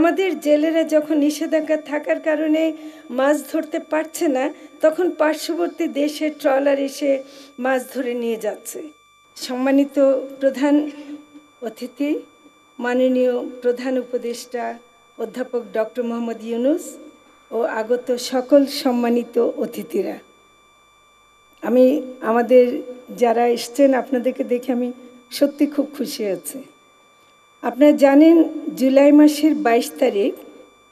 আমাদের জেলেরা যখন নিষেধাজ্ঞা থাকার কারণে মাছ ধরতে পারছে না, তখন পার্শ্ববর্তী দেশের ট্রলার এসে মাছ ধরে নিয়ে যাচ্ছে। সম্মানিত প্রধান অতিথি, মাননীয় প্রধান উপদেষ্টা অধ্যাপক ডক্টর মোহাম্মদ ইউনূস ও আগত সকল সম্মানিত অতিথিরা, আমি আমাদের যারা এসছেন আপনাদেরকে দেখে আমি সত্যি খুব খুশি আছি। আপনারা জানেন জুলাই মাসের 22 তারিখ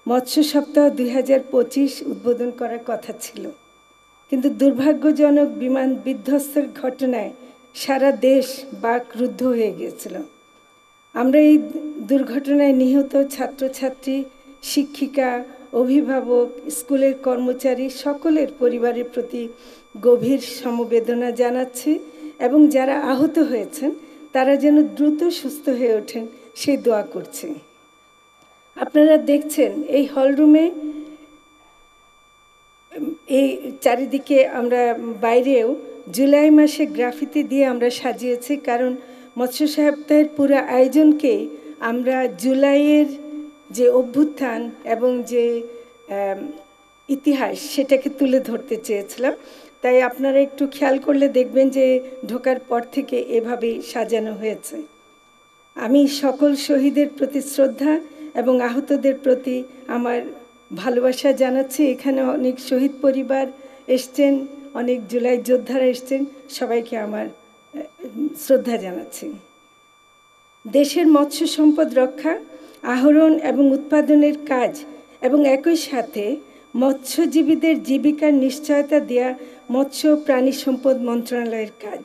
মৎস্য সপ্তাহ 2025 উদ্বোধন করার কথা ছিল, কিন্তু দুর্ভাগ্যজনক বিমান বিধ্বস্তের ঘটনায় সারা দেশ বাকরুদ্ধ হয়ে গিয়েছিল। আমরা এই দুর্ঘটনায় নিহত ছাত্রছাত্রী, শিক্ষিকা, অভিভাবক, স্কুলের কর্মচারী সকলের পরিবারের প্রতি গভীর সমবেদনা জানাচ্ছি এবং যারা আহত হয়েছেন তারা যেন দ্রুত সুস্থ হয়ে ওঠেন সেই দোয়া করছি। আপনারা দেখছেন এই হলরুমে, এই চারিদিকে আমরা বাইরেও জুলাই মাসে গ্রাফিতি দিয়ে আমরা সাজিয়েছি, কারণ মৎস্য সপ্তাহের পুরো আয়োজনকে আমরা জুলাইয়ের যে অভ্যুত্থান এবং যে ইতিহাস সেটাকে তুলে ধরতে চেয়েছিলাম। তাই আপনারা একটু খেয়াল করলে দেখবেন যে ঢোকার পর থেকে এভাবেই সাজানো হয়েছে। আমি সকল শহীদের প্রতি শ্রদ্ধা এবং আহতদের প্রতি আমার ভালোবাসা জানাচ্ছি। এখানে অনেক শহীদ পরিবার এসছেন, অনেক জুলাই যোদ্ধারা এসছেন, সবাইকে আমার শ্রদ্ধা জানাচ্ছি। দেশের মৎস্য সম্পদ রক্ষা, আহরণ এবং উৎপাদনের কাজ এবং একই সাথে মৎস্যজীবীদের জীবিকার নিশ্চয়তা দেয়া মৎস্য প্রাণী সম্পদ মন্ত্রণালয়ের কাজ।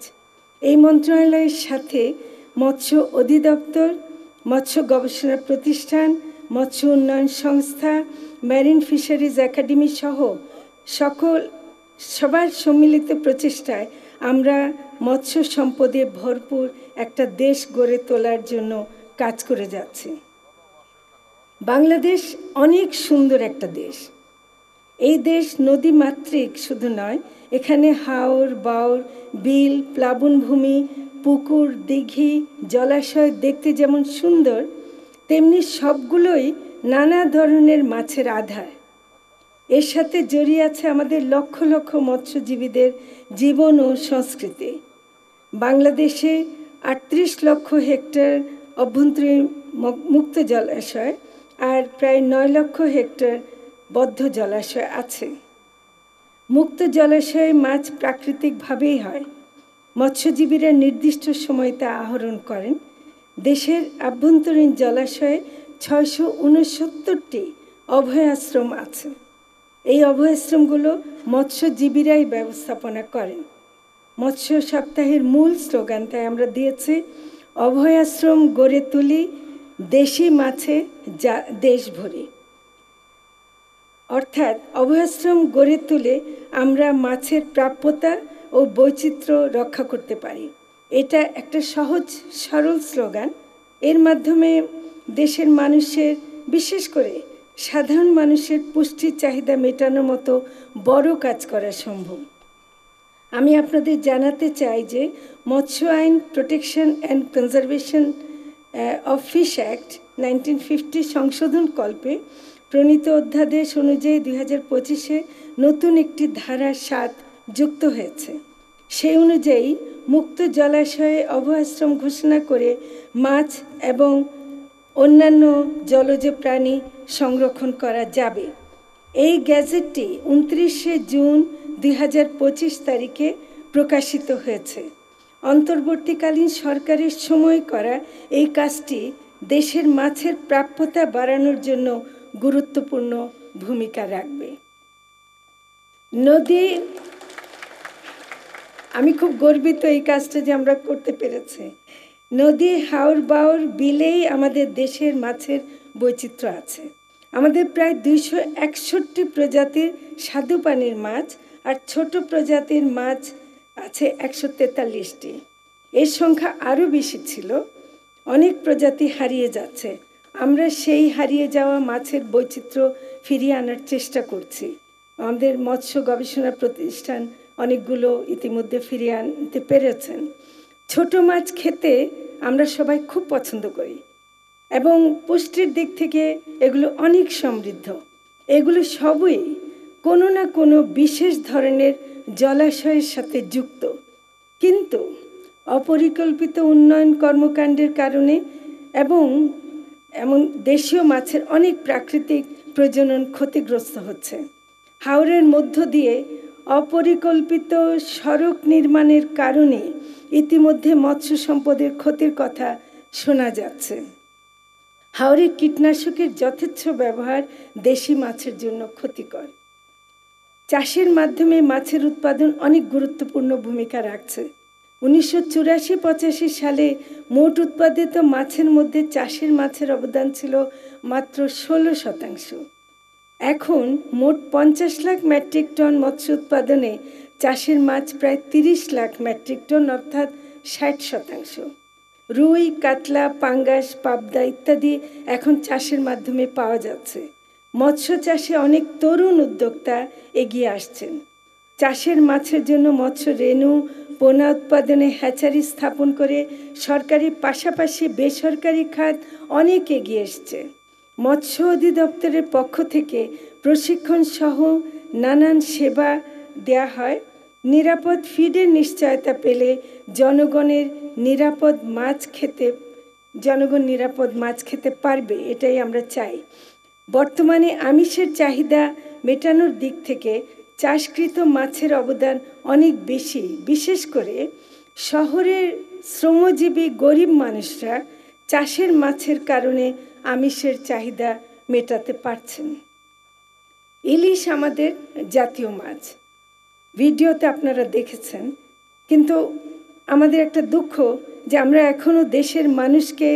এই মন্ত্রণালয়ের সাথে মৎস্য অধিদপ্তর, মৎস্য গবেষণা প্রতিষ্ঠান, মৎস্য উন্নয়ন সংস্থা, মেরিন ফিশারিজ একাডেমি সহ সবার সম্মিলিত প্রচেষ্টায় আমরা মৎস্য সম্পদে ভরপুর একটা দেশ গড়ে তোলার জন্য কাজ করে যাচ্ছি। বাংলাদেশ অনেক সুন্দর একটা দেশ। এই দেশ নদীমাতৃক শুধু নয়, এখানে হাওর, বাওর, বিল, প্লাবনভূমি, পুকুর, দিঘি, জলাশয় দেখতে যেমন সুন্দর, তেমনি সবগুলোই নানা ধরনের মাছের আধার। এর সাথে জড়িয়ে আছে আমাদের লক্ষ লক্ষ মৎস্যজীবীদের জীবন ও সংস্কৃতি। বাংলাদেশে 38 লক্ষ হেক্টর অভ্যন্তরীণ মুক্ত জলাশয় আর প্রায় 9 লক্ষ হেক্টর বদ্ধ জলাশয় আছে। মুক্ত জলাশয়ে মাছ প্রাকৃতিকভাবেই হয়। মৎস্যজীবীরা নির্দিষ্ট সময় তা আহরণ করেন। দেশের আভ্যন্তরীণ জলাশয়ে 669টি অভয়াশ্রম আছে। এই অভয়াশ্রমগুলো মৎস্যজীবীরাই ব্যবস্থাপনা করেন। মৎস্য সপ্তাহের মূল স্লোগান তাই আমরা দিয়েছি, অভয়াশ্রম গড়ে তুলি, দেশি মাছে দেশ ভরি। অর্থাৎ অভয়াশ্রম গড়ে তুলে আমরা মাছের প্রাপ্যতা ও বৈচিত্র্য রক্ষা করতে পারি। এটা একটা সহজ সরল স্লোগান। এর মাধ্যমে দেশের মানুষের, বিশেষ করে সাধারণ মানুষের পুষ্টির চাহিদা মেটানোর মতো বড় কাজ করা সম্ভব। আমি আপনাদের জানাতে চাই যে মৎস্য আইন protection and conservation of fish act 1950 সংশোধন কল্পে প্রণীত অধ্যাদেশ অনুযায়ী 2025-এ নতুন একটি ধারা 7 যুক্ত হয়েছে। সেই অনুযায়ী মুক্ত জলাশয়ে অভয়াশ্রম ঘোষণা করে মাছ এবং অন্যান্য জলজ প্রাণী সংরক্ষণ করা যাবে। এই গ্যাজেটটি 29শে জুন 2025 তারিখে প্রকাশিত হয়েছে। অন্তর্বর্তীকালীন সরকারের সময় করা এই কাজটি দেশের মাছের প্রাপ্যতা বাড়ানোর জন্য গুরুত্বপূর্ণ ভূমিকা রাখবে। নদী, আমি খুব গর্বিত এই কাজটা যে আমরা করতে পেরেছি। নদী, হাওর, বাওর, বিলেই আমাদের দেশের মাছের বৈচিত্র্য আছে। আমাদের প্রায় 261 প্রজাতির স্বাদু পানির মাছ আর ছোট প্রজাতির মাছ আছে 143টি। এর সংখ্যা আরও বেশি ছিল। অনেক প্রজাতি হারিয়ে যাচ্ছে। আমরা সেই হারিয়ে যাওয়া মাছের বৈচিত্র্য ফিরিয়ে আনার চেষ্টা করছি। আমাদের মৎস্য গবেষণা প্রতিষ্ঠান অনেকগুলো ইতিমধ্যে ফিরিয়ে আনতে পেরেছেন। ছোট মাছ খেতে আমরা সবাই খুব পছন্দ করি এবং পুষ্টির দিক থেকে এগুলো অনেক সমৃদ্ধ। এগুলো সবই কোনো না কোনো বিশেষ ধরনের জলাশয়ের সাথে যুক্ত, কিন্তু অপরিকল্পিত উন্নয়ন কর্মকাণ্ডের কারণে এবং দেশীয় মাছের অনেক প্রাকৃতিক প্রজনন ক্ষতিগ্রস্ত হচ্ছে। হাওরের মধ্য দিয়ে অপরিকল্পিত সড়ক নির্মাণের কারণে ইতিমধ্যে মৎস্য সম্পদের ক্ষতির কথা শোনা যাচ্ছে। হাওরে কীটনাশকের যথেচ্ছ ব্যবহার দেশি মাছের জন্য ক্ষতিকর। চাষের মাধ্যমে মাছের উৎপাদন অনেক গুরুত্বপূর্ণ ভূমিকা রাখছে। 1984-85 সালে মোট উৎপাদিত মাছের মধ্যে চাষের মাছের অবদান ছিল মাত্র 16%। এখন মোট 50 লাখ মেট্রিক টন মৎস্য উৎপাদনে চাষের মাছ প্রায় 30 লাখ মেট্রিক টন, অর্থাৎ 60%। রুই, কাতলা, পাঙ্গাস, পাবদা ইত্যাদি এখন চাষের মাধ্যমে পাওয়া যাচ্ছে। মৎস্য চাষে অনেক তরুণ উদ্যোক্তা এগিয়ে আসছেন। চাষের মাছের জন্য মৎস্য রেণু পোনা উৎপাদনে হ্যাচারি স্থাপন করে সরকারি পাশাপাশি বেসরকারি খাত অনেক এগিয়ে এসছে। মৎস্য অধিদপ্তরের পক্ষ থেকে প্রশিক্ষণ সহ নানান সেবা দেয়া হয়। নিরাপদ ফিডের নিশ্চয়তা পেলে জনগণ নিরাপদ মাছ খেতে পারবে, এটাই আমরা চাই। বর্তমানে আমিষের চাহিদা মেটানোর দিক থেকে চাষকৃত মাছের অবদান অনেক বেশি। বিশেষ করে শহরের শ্রমজীবী গরিব মানুষরা চাষের মাছের কারণে আমিষের চাহিদা মেটাতে পারছেন। ইলিশ আমাদের জাতীয় মাছ, ভিডিওতে আপনারা দেখেছেন, কিন্তু আমাদের একটা দুঃখ যে আমরা এখনো দেশের মানুষকে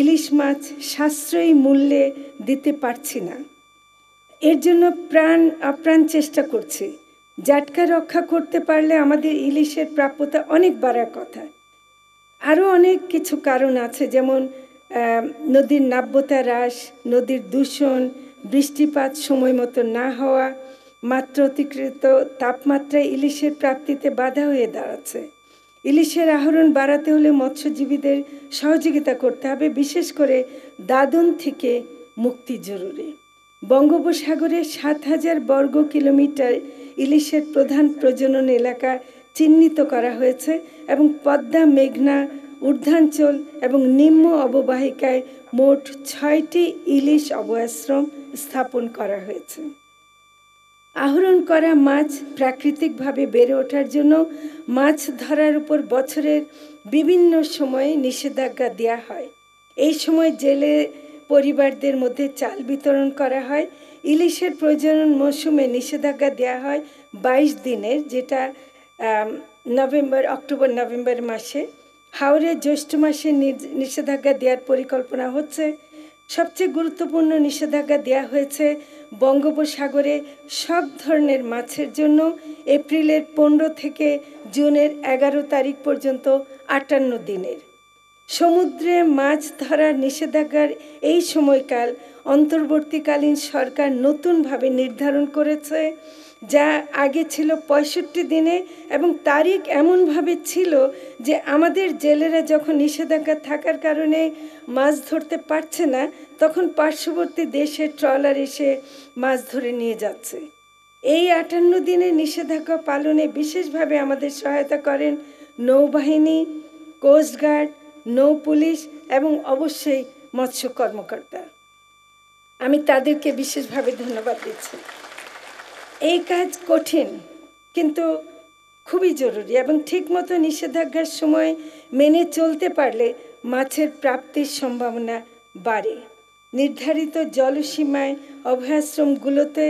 ইলিশ মাছ সাশ্রয়ী মূল্যে দিতে পারছি না। এর জন্য আপ্রাণ চেষ্টা করছি। জাটকা রক্ষা করতে পারলে আমাদের ইলিশের প্রাপ্যতা অনেক বাড়ার কথা। আরও অনেক কিছু কারণ আছে, যেমন নদীর নাব্যতা হ্রাস, নদীর দূষণ, বৃষ্টিপাত সময় মতো না হওয়া, মাত্রাতিরিক্ত তাপমাত্রায় ইলিশের প্রাপ্তিতে বাধা হয়ে দাঁড়াচ্ছে। ইলিশের আহরণ বাড়াতে হলে মৎস্যজীবীদের সহযোগিতা করতে হবে, বিশেষ করে দাদন থেকে মুক্তি জরুরি। বঙ্গোপসাগরে 7,000 বর্গ কিলোমিটার ইলিশের প্রধান প্রজনন এলাকা চিহ্নিত করা হয়েছে এবং পদ্মা, মেঘনা, ঊর্ধ্বাঞ্চল এবং নিম্ন অববাহিকায় মোট 6টি ইলিশ অভয়াশ্রম স্থাপন করা হয়েছে। আহরণ করা মাছ প্রাকৃতিকভাবে বেড়ে ওঠার জন্য মাছ ধরার উপর বছরের বিভিন্ন সময়ে নিষেধাজ্ঞা দেওয়া হয়। এই সময় জেলে পরিবারদের মধ্যে চাল বিতরণ করা হয়। ইলিশের প্রজনন মৌসুমে নিষেধাজ্ঞা দেওয়া হয় 22 দিনের, যেটা অক্টোবর-নভেম্বর মাসে। হাওরে জ্যৈষ্ঠ মাসে নিষেধাজ্ঞা দেওয়ার পরিকল্পনা হচ্ছে। সবচেয়ে গুরুত্বপূর্ণ নিষেধাজ্ঞা দেওয়া হয়েছে বঙ্গোপসাগরে সব ধরনের মাছের জন্য এপ্রিলের 15 থেকে জুনের 11 তারিখ পর্যন্ত 58 দিনের। সমুদ্রে মাছ ধরার নিষেধাজ্ঞার এই সময়কাল অন্তর্বর্তীকালীন সরকার নতুনভাবে নির্ধারণ করেছে, যা আগে ছিল 65 দিনে, এবং তারিখ এমনভাবে ছিল যে আমাদের জেলেরা যখন নিষেধাজ্ঞা থাকার কারণে মাছ ধরতে পারছে না, তখন পার্শ্ববর্তী দেশে ট্রলার এসে মাছ ধরে নিয়ে যাচ্ছে। এই 58 দিনের নিষেধাজ্ঞা পালনে বিশেষভাবে আমাদের সহায়তা করেন নৌবাহিনী, কোস্টগার্ড, নৌ পুলিশ এবং অবশ্যই মৎস্য কর্মকর্তা। আমি তাদেরকে বিশেষভাবে ধন্যবাদ দিচ্ছি। এই কাজ কঠিন কিন্তু খুবই জরুরি, এবং ঠিকমতো নিষেধাজ্ঞার সময় মেনে চলতে পারলে মাছের প্রাপ্তির সম্ভাবনা বাড়ে। নির্ধারিত জলসীমায় অভয়াশ্রমগুলোতে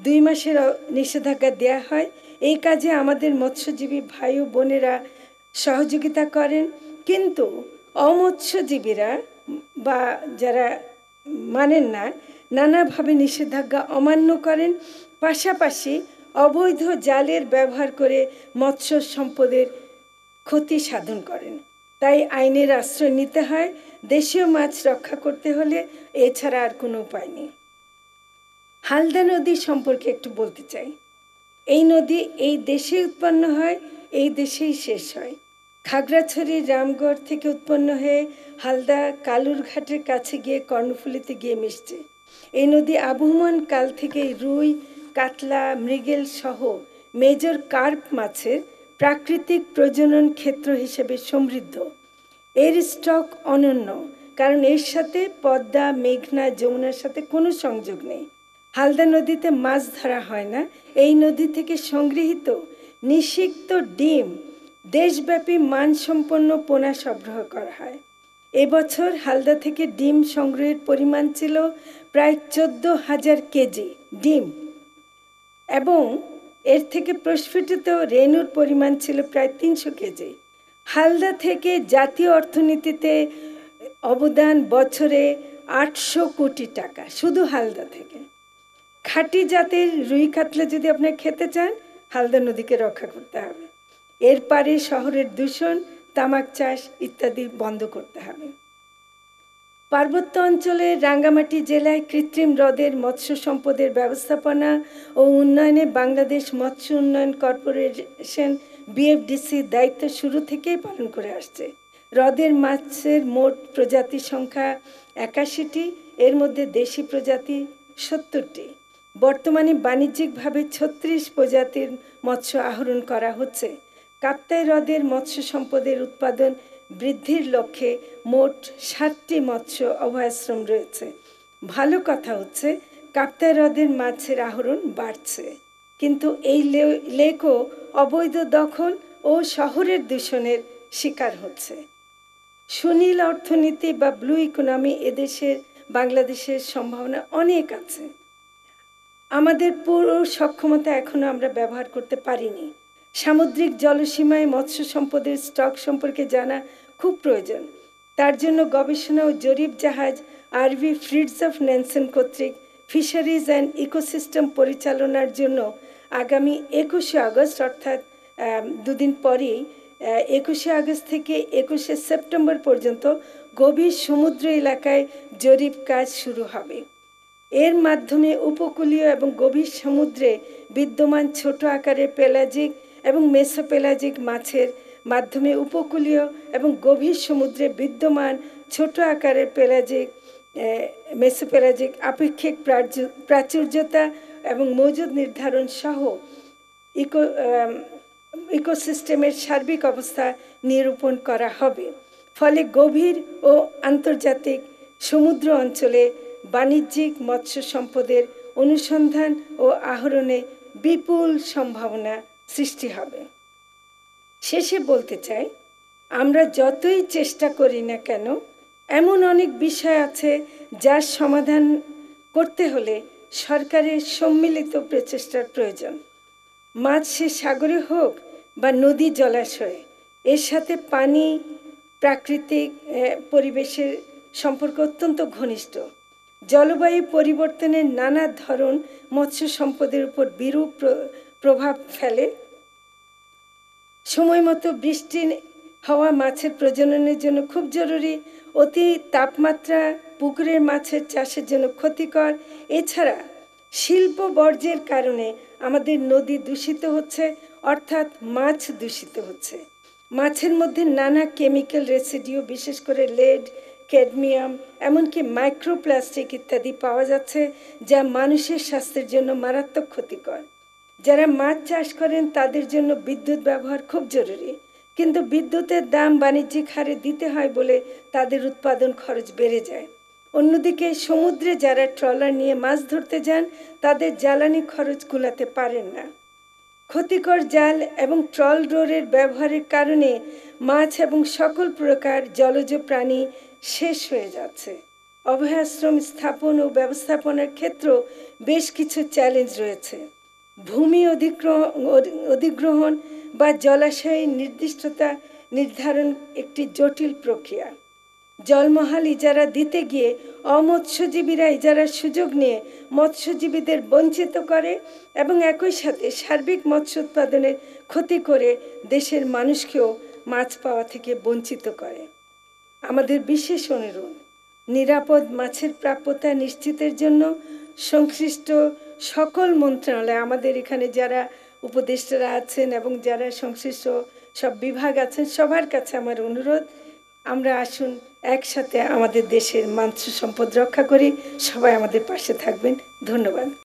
2 মাসের নিষেধাজ্ঞা দেওয়া হয়। এই কাজে আমাদের মৎস্যজীবী ভাই ও বোনেরা সহযোগিতা করেন, কিন্তু অমৎস্যজীবীরা বা যারা মানেন না, নানাভাবে নিষেধাজ্ঞা অমান্য করেন, পাশাপাশি অবৈধ জালের ব্যবহার করে মৎস্য সম্পদের ক্ষতি সাধন করেন। তাই আইনের আশ্রয় নিতে হয়। দেশীয় মাছ রক্ষা করতে হলে এছাড়া আর কোনো উপায় নেই। হালদা নদী সম্পর্কে একটু বলতে চাই। এই নদী এই দেশে উৎপন্ন হয়, এই দেশেই শেষ হয়। খাগড়াছড়ির রামগড় থেকে উৎপন্ন হয়ে হালদা কালুরঘাটের কাছে গিয়ে কর্ণফুলীতে গিয়ে মিশছে। এই নদী আবহমান কাল থেকে রুই, কাতলা, মৃগেল সহ মেজর কার্প মাছের প্রাকৃতিক প্রজনন ক্ষেত্র হিসেবে সমৃদ্ধ। এর স্টক অনন্য, কারণ এর সাথে পদ্মা, মেঘনা, যমুনার সাথে কোনো সংযোগ নেই। হালদা নদীতে মাছ ধরা হয় না। এই নদী থেকে সংগৃহীত নিষিক্ত ডিম দেশব্যাপী মানসম্পন্ন পোনা সরবরাহ করা হয়। এবছর হালদা থেকে ডিম সংগ্রহের পরিমাণ ছিল প্রায় 14,000 কেজি ডিম, এবং এর থেকে প্রস্ফুটিত রেণুর পরিমাণ ছিল প্রায় 300 কেজি। হালদা থেকে জাতীয় অর্থনীতিতে অবদান বছরে 800 কোটি টাকা, শুধু হালদা থেকে। খাঁটি জাতের রুই কাতলা যদি আপনি খেতে চান, হালদা নদীকে রক্ষা করতে হবে। এর পারে শহরের দূষণ, তামাক চাষ ইত্যাদি বন্ধ করতে হবে। পার্বত্য অঞ্চলের রাঙ্গামাটি জেলায় কৃত্রিম হ্রদের মৎস্য সম্পদের ব্যবস্থাপনা ও উন্নয়নে বাংলাদেশ মৎস্য উন্নয়ন কর্পোরেশন বিএফডিসি দায়িত্ব শুরু থেকেই পালন করে আসছে। হ্রদের মাছের মোট প্রজাতি সংখ্যা 81টি, এর মধ্যে দেশি প্রজাতি 70টি। বর্তমানে বাণিজ্যিকভাবে 36 প্রজাতির মৎস্য আহরণ করা হচ্ছে। কাপ্তাই হ্রদের মৎস্য সম্পদের উৎপাদন বৃদ্ধির লক্ষ্যে মোট 7টি মৎস্য অভয়াশ্রম রয়েছে। ভালো কথা হচ্ছে কাপ্তাই হ্রদের মাছের আহরণ বাড়ছে, কিন্তু এই লেকও অবৈধ দখল ও শহরের দূষণের শিকার হচ্ছে। সুনীল অর্থনীতি বা ব্লু ইকোনমি এদেশের বাংলাদেশের সম্ভাবনা অনেক আছে। আমাদের পুরো সক্ষমতা এখনো আমরা ব্যবহার করতে পারিনি। সামুদ্রিক জলসীমায় মৎস্য সম্পদের স্টক সম্পর্কে জানা খুব প্রয়োজন। তার জন্য গবেষণা ও জরিপ জাহাজ আরভি ফ্রিডস অফ ন্যানসেন কর্তৃক ফিশারিজ অ্যান্ড ইকোসিস্টেম পরিচালনার জন্য আগামী 21শে আগস্ট, অর্থাৎ দুদিন পরেই 21শে আগস্ট থেকে 21শে সেপ্টেম্বর পর্যন্ত গভীর সমুদ্র এলাকায় জরিপ কাজ শুরু হবে। এর মাধ্যমে উপকূলীয় এবং গভীর সমুদ্রে বিদ্যমান ছোট আকারের পেলাজিক এবং মেসোপেলাজিক মাছের মাধ্যমে উপকূলীয় এবং গভীর সমুদ্রে বিদ্যমান ছোট আকারের পেলাজিক, মেসোপেলাজিক আপেক্ষিক প্রাচুর্যতা এবং মজুদ নির্ধারণ সহ ইকোসিস্টেমের সার্বিক অবস্থা নিরূপণ করা হবে। ফলে গভীর ও আন্তর্জাতিক সমুদ্র অঞ্চলে বাণিজ্যিক মৎস্য সম্পদের অনুসন্ধান ও আহরণে বিপুল সম্ভাবনা সৃষ্টি হবে। শেষে বলতে চাই, আমরা যতই চেষ্টা করি না কেন, এমন অনেক বিষয় আছে যার সমাধান করতে হলে সরকারের সম্মিলিত প্রচেষ্টার প্রয়োজন। মাছ সে সাগরে হোক বা নদী জলাশয়ে, এর সাথে পানি, প্রাকৃতিক পরিবেশের সম্পর্ক অত্যন্ত ঘনিষ্ঠ। জলবায়ু পরিবর্তনের নানা ধরন মৎস্য সম্পদের উপর বিরূপ প্রভাব ফেলে। সময় মতো বৃষ্টি হওয়া মাছের প্রজননের জন্য খুব জরুরি। অতি তাপমাত্রা পুকুরের মাছের চাষের জন্য ক্ষতিকর। এছাড়া শিল্প বর্জ্যের কারণে আমাদের নদী দূষিত হচ্ছে, অর্থাৎ মাছ দূষিত হচ্ছে। মাছের মধ্যে নানা কেমিক্যাল রেসিডিউ, বিশেষ করে লেড, ক্যাডমিয়াম, এমনকি মাইক্রোপ্লাস্টিক ইত্যাদি পাওয়া যাচ্ছে, যা মানুষের স্বাস্থ্যের জন্য মারাত্মক ক্ষতিকর। যারা মাছ চাষ করেন তাদের জন্য বিদ্যুৎ ব্যবহার খুব জরুরি, কিন্তু বিদ্যুতের দাম বাণিজ্যিক হারে দিতে হয় বলে তাদের উৎপাদন খরচ বেড়ে যায়। অন্যদিকে সমুদ্রে যারা ট্রলার নিয়ে মাছ ধরতে যান তাদের জ্বালানি খরচ কুলাতে পারেন না। ক্ষতিকর জাল এবং ট্রল ডোরের ব্যবহারের কারণে মাছ এবং সকল প্রকার জলজ প্রাণী শেষ হয়ে যাচ্ছে। অভয়াশ্রম স্থাপন ও ব্যবস্থাপনার ক্ষেত্রে বেশ কিছু চ্যালেঞ্জ রয়েছে। ভূমি অধিগ্রহণ বা জলাশয়ের নির্দিষ্টতা নির্ধারণ একটি জটিল প্রক্রিয়া। জলমহাল ইজারা দিতে গিয়ে অমৎস্যজীবীরা ইজারার সুযোগ নিয়ে মৎস্যজীবীদের বঞ্চিত করে এবং একই সাথে সার্বিক মৎস্য উৎপাদনের ক্ষতি করে দেশের মানুষকেও মাছ পাওয়া থেকে বঞ্চিত করে। আমাদের বিশেষ অনুরোধ, নিরাপদ মাছের প্রাপ্যতা নিশ্চিতের জন্য সংশ্লিষ্ট সকল মন্ত্রণালয়, আমাদের এখানে যারা উপদেষ্টারা আছেন এবং যারা সংশ্লিষ্ট সব বিভাগ আছেন, সবার কাছে আমার অনুরোধ, আমরা আসুন একসাথে আমাদের দেশের মাছ সম্পদ রক্ষা করি। সবাই আমাদের পাশে থাকবেন। ধন্যবাদ।